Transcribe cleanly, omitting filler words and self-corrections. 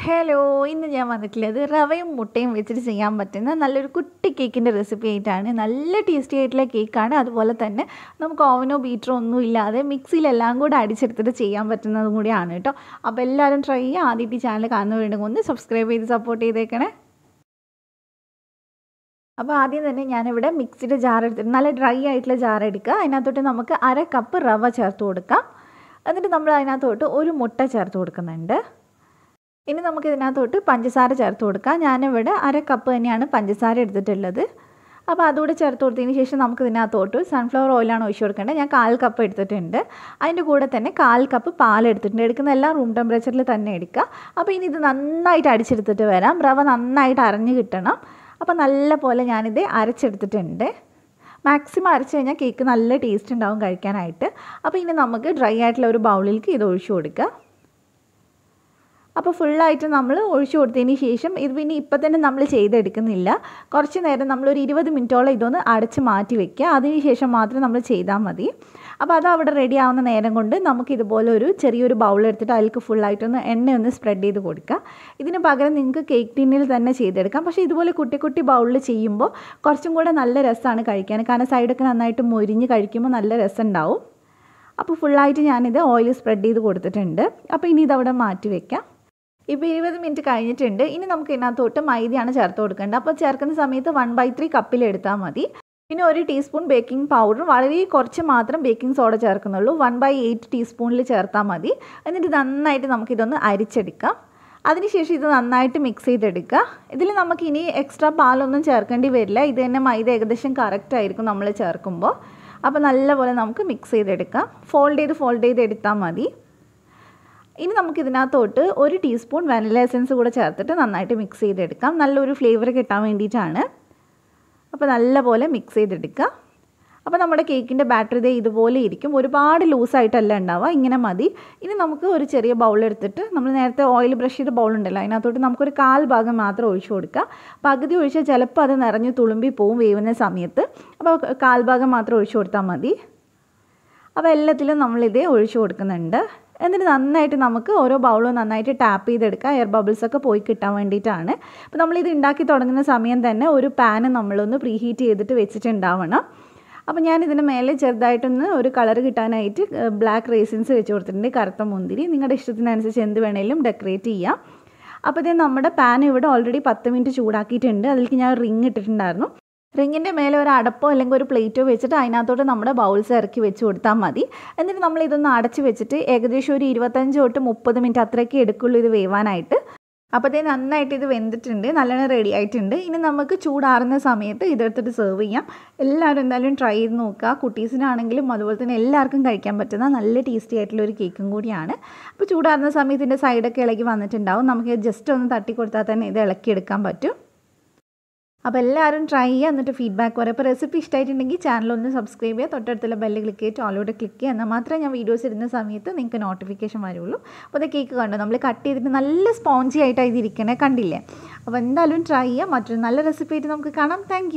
Hello, ഇന്ന് ഞാൻ വന്നിട്ടുള്ളത് റവയും മുട്ടയും വെച്ചിട്ട് ചെയ്യാൻ പറ്റുന്ന നല്ലൊരു കുട്ടി കേക്കിൻ്റെ റെസിപ്പി ആയിട്ടാണ്. നല്ല ടേസ്റ്റി ആയിട്ടുള്ള കേക്കാണ്. അതുപോലെ തന്നെ നമുക്ക് ഓവനോ ബീറ്ററോ ഒന്നും ഇല്ലാതെ മിക്സിയിലെല്ലാം കൂടെ അടിച്ചെടുത്തിട്ട് ചെയ്യാൻ പറ്റുന്നതും കൂടിയാണ് കേട്ടോ. അപ്പോൾ എല്ലാവരും ട്രൈ ചെയ്യുക. ആദ്യമായിട്ട് ഈ ചാനൽ കാണുന്നവരുണ്ടെങ്കിൽ ഒന്ന് സബ്സ്ക്രൈബ് ചെയ്ത് സപ്പോർട്ട് ചെയ്തേക്കണേ. അപ്പോൾ ആദ്യം തന്നെ ഞാനിവിടെ മിക്സിയുടെ ജാർ എടുത്തിട്ട് നല്ല ഡ്രൈ ആയിട്ടുള്ള ജാർ എടുക്കുക. അതിനകത്തോട്ട് നമുക്ക് 1/2 കപ്പ് റവ ചേർത്ത് കൊടുക്കാം. എന്നിട്ട് നമ്മൾ അതിനകത്തോട്ട് ഒരു മുട്ട ചേർത്ത് കൊടുക്കുന്നുണ്ട്. ഇനി നമുക്ക് ഇതിനകത്തോട്ട് പഞ്ചസാര ചേർത്ത് കൊടുക്കാം. ഞാനിവിടെ 1/2 കപ്പ് തന്നെയാണ് പഞ്ചസാര എടുത്തിട്ടുള്ളത്. അപ്പോൾ അതുകൂടെ ചേർത്ത് കൊടുത്തതിന് ശേഷം നമുക്ക് ഇതിനകത്തോട്ട് സൺഫ്ലവർ ഓയിലാണ് ഒഴിച്ച് കൊടുക്കേണ്ടത്. ഞാൻ 1/4 കപ്പ് എടുത്തിട്ടുണ്ട്. അതിൻ്റെ കൂടെ തന്നെ 1/4 കപ്പ് പാൽ എടുത്തിട്ടുണ്ട്. എടുക്കുന്ന എല്ലാം റൂം ടെമ്പറേച്ചറിൽ തന്നെ എടുക്കുക. അപ്പോൾ ഇനി ഇത് നന്നായിട്ട് അടിച്ചെടുത്തിട്ട് വരാം. റവ നന്നായിട്ട് അരഞ്ഞ് കിട്ടണം. അപ്പോൾ നല്ല പോലെ ഞാനിത് അരച്ചെടുത്തിട്ടുണ്ട്. മാക്സിമം അരച്ച് കഴിഞ്ഞാൽ കേക്ക് നല്ല ടേസ്റ്റ് ഉണ്ടാവും കഴിക്കാനായിട്ട്. അപ്പോൾ ഇനി നമുക്ക് ഡ്രൈ ആയിട്ടുള്ള ഒരു ബൗളിലേക്ക് ഇത് ഒഴിച്ച് കൊടുക്കുക. അപ്പോൾ ഫുള്ളായിട്ട് നമ്മൾ ഒഴിച്ചു കൊടുത്തതിന് ശേഷം ഇത് പിന്നെ ഇപ്പം തന്നെ നമ്മൾ ചെയ്തെടുക്കുന്നില്ല. കുറച്ച് നേരം നമ്മളൊരു 20 മിനിറ്റോളം ഇതൊന്ന് അടച്ച് മാറ്റി വയ്ക്കുക. അതിന് ശേഷം മാത്രം നമ്മൾ ചെയ്താൽ മതി. അപ്പോൾ അത് അവിടെ റെഡി ആവുന്ന നേരം കൊണ്ട് നമുക്ക് ഇതുപോലെ ഒരു ചെറിയൊരു ബൗൾ എടുത്തിട്ട് അതിലേക്ക് ഫുള്ളായിട്ടൊന്ന് എണ്ണയൊന്ന് സ്പ്രെഡ് ചെയ്ത് കൊടുക്കുക. ഇതിന് പകരം നിങ്ങൾക്ക് കേക്ക് ടിന്നിൽ തന്നെ ചെയ്തെടുക്കാം. പക്ഷേ ഇതുപോലെ കുട്ടി കുട്ടി ബൗളിൽ ചെയ്യുമ്പോൾ കുറച്ചും കൂടെ നല്ല രസമാണ് കഴിക്കാൻ. കാരണം സൈഡൊക്കെ നന്നായിട്ട് മൊരിഞ്ഞ് കഴിക്കുമ്പോൾ നല്ല രസം ഉണ്ടാവും. അപ്പോൾ ഫുള്ളായിട്ട് ഞാനിത് ഓയിൽ സ്പ്രെഡ് ചെയ്ത് കൊടുത്തിട്ടുണ്ട്. അപ്പോൾ ഇനി ഇതവിടെ മാറ്റി വയ്ക്കാം. ഇപ്പോൾ 20 മിനിറ്റ് കഴിഞ്ഞിട്ടുണ്ട്. ഇനി നമുക്ക് ഇതിനകത്തോട്ട് മൈദയാണ് ചേർത്ത് കൊടുക്കേണ്ടത്. അപ്പോൾ ചേർക്കുന്ന സമയത്ത് 1/3 കപ്പിൽ എടുത്താൽ മതി. പിന്നെ 1 ടീസ്പൂൺ ബേക്കിംഗ് പൗഡർ, വളരെ കുറച്ച് മാത്രം ബേക്കിംഗ് സോഡ ചേർക്കുന്നുള്ളൂ. 1/8 ടീസ്പൂണിൽ ചേർത്താൽ മതി. എന്നിട്ട് നന്നായിട്ട് നമുക്കിതൊന്ന് അരിച്ചെടുക്കാം. അതിനുശേഷം ഇത് നന്നായിട്ട് മിക്സ് ചെയ്തെടുക്കുക. ഇതിൽ നമുക്കിനി എക്സ്ട്രാ പാലൊന്നും ചേർക്കേണ്ടി വരില്ല. ഇത് തന്നെ മൈദ ഏകദേശം കറക്റ്റ് ആയിരിക്കും നമ്മൾ ചേർക്കുമ്പോൾ. അപ്പോൾ നല്ലപോലെ നമുക്ക് മിക്സ് ചെയ്തെടുക്കാം. ഫോൾഡ് ചെയ്ത് എടുത്താൽ മതി. ഇനി നമുക്കിതിനകത്തോട്ട് 1 ടീസ്പൂൺ വാനില എസൻസ് കൂടെ ചേർത്തിട്ട് നന്നായിട്ട് മിക്സ് ചെയ്തെടുക്കാം. നല്ലൊരു ഫ്ലേവർ കിട്ടാൻ വേണ്ടിയിട്ടാണ്. അപ്പോൾ നല്ലപോലെ മിക്സ് ചെയ്തെടുക്കുക. അപ്പോൾ നമ്മുടെ കേക്കിൻ്റെ ബാറ്റർ ഇതേ ഇതുപോലെ ഇരിക്കും. ഒരുപാട് ലൂസായിട്ടല്ല ഉണ്ടാവുക, ഇങ്ങനെ മതി. ഇനി നമുക്ക് ഒരു ചെറിയ ബൗൾ എടുത്തിട്ട് നമ്മൾ നേരത്തെ ഓയിൽ ബ്രഷ് ചെയ്ത ബൗൾ ഉണ്ടല്ലോ, അതിനകത്തോട്ട് നമുക്കൊരു 1/4 ഭാഗം മാത്രം ഒഴിച്ച് കൊടുക്കുക. പകുതി ഒഴിച്ചാൽ ചിലപ്പോൾ അത് നിറഞ്ഞ് തുളുമ്പി പോവും വേവുന്ന സമയത്ത്. അപ്പോൾ 1/4 ഭാഗം മാത്രം ഒഴിച്ച് കൊടുത്താൽ മതി. അപ്പോൾ എല്ലാത്തിലും നമ്മളിതേ ഒഴിച്ച് കൊടുക്കുന്നുണ്ട്. എന്നിട്ട് നന്നായിട്ട് നമുക്ക് ഓരോ ബൗളും നന്നായിട്ട് ടാപ്പ് ചെയ്തെടുക്കുക. എയർ ബബിൾസൊക്കെ പോയി കിട്ടാൻ വേണ്ടിയിട്ടാണ്. അപ്പോൾ നമ്മളിത് ഉണ്ടാക്കി തുടങ്ങുന്ന സമയം തന്നെ ഒരു പാന് നമ്മളൊന്ന് പ്രീഹീറ്റ് ചെയ്തിട്ട് വെച്ചിട്ടുണ്ടാവണം. അപ്പോൾ ഞാനിതിന് മേലെ ചെറുതായിട്ടൊന്ന് ഒരു കളർ കിട്ടാനായിട്ട് ബ്ലാക്ക് റേസിൻസ് വെച്ച് കൊടുത്തിട്ടുണ്ട്, കറുത്ത മുന്തിരി. നിങ്ങളുടെ ഇഷ്ടത്തിനനുസരിച്ച് എന്ത് വേണേലും ഡെക്കറേറ്റ് ചെയ്യാം. അപ്പോൾ ഇത് നമ്മുടെ പാൻ ഇവിടെ ഓൾറെഡി 10 മിനിറ്റ് ചൂടാക്കിയിട്ടുണ്ട്. അതിലേക്ക് ഞാൻ റിങ് ഇട്ടിട്ടുണ്ടായിരുന്നു. റിങ്ങിൻ്റെ മേലെ ഒരു അടപ്പോ അല്ലെങ്കിൽ ഒരു പ്ലേറ്റോ വെച്ചിട്ട് അതിനകത്തോട്ട് നമ്മുടെ ബൗൾസ് ഇറക്കി വെച്ച് കൊടുത്താൽ മതി. എന്നിട്ട് നമ്മൾ ഇതൊന്ന് അടച്ച് വെച്ചിട്ട് ഏകദേശം ഒരു 25 തൊട്ട് 30 മിനിറ്റ് അത്രയ്ക്ക് എടുക്കുള്ളൂ ഇത് വേവാനായിട്ട്. അപ്പോഴത്തേ നന്നായിട്ട് ഇത് വെന്തിട്ടുണ്ട്, നല്ലോണം റെഡി ആയിട്ടുണ്ട്. ഇനി നമുക്ക് ചൂടാറുന്ന സമയത്ത് ഇതെടുത്തിട്ട് സെർവ് ചെയ്യാം. എല്ലാവരും എന്തായാലും ട്രൈ ചെയ്ത് നോക്കുക. കുട്ടീസിനാണെങ്കിലും അതുപോലെ തന്നെ എല്ലാവർക്കും കഴിക്കാൻ പറ്റുന്ന നല്ല ടേസ്റ്റി ആയിട്ടുള്ള ഒരു കേക്കും കൂടിയാണ്. അപ്പോൾ ചൂടാറുന്ന സമയത്ത് ഇതിൻ്റെ സൈഡൊക്കെ ഇളകി വന്നിട്ടുണ്ടാവും. നമുക്ക് ജസ്റ്റ് ഒന്ന് തട്ടി കൊടുത്താൽ തന്നെ ഇത് ഇളക്കിയെടുക്കാൻ പറ്റും. അപ്പോൾ എല്ലാവരും ട്രൈ ചെയ്യുക, എന്നിട്ട് ഫീഡ്ബാക്ക് പറയാം. അപ്പോൾ റെസിപ്പി ഇഷ്ടമായിട്ടുണ്ടെങ്കിൽ ചാനലൊന്ന് സബ്സ്ക്രൈബ് ചെയ്യുക, തൊട്ടടുത്തുള്ള ബെല്ല് ക്ലിക്ക് ചെയ്തിട്ട് ഓളോടെ ക്ലിക്ക് ചെയ്യുക. എന്നാൽ മാത്രമേ ഞാൻ വീഡിയോസ് ഇടുന്ന സമയത്ത് നിങ്ങൾക്ക് നോട്ടിഫിക്കേഷൻ വരുള്ളൂ. അപ്പോൾ അത് കേക്ക് കണ്ടോ, നമ്മൾ കട്ട് ചെയ്തിട്ട് നല്ല സ്പോഞ്ചി ആയിട്ടാണ് ഇതിരിക്കണേ, കണ്ടില്ലേ? അപ്പോൾ എന്തായാലും ട്രൈ ചെയ്യുക. മറ്റൊരു നല്ല റെസിപ്പി ആയിട്ട് നമുക്ക് കാണാം. താങ്ക്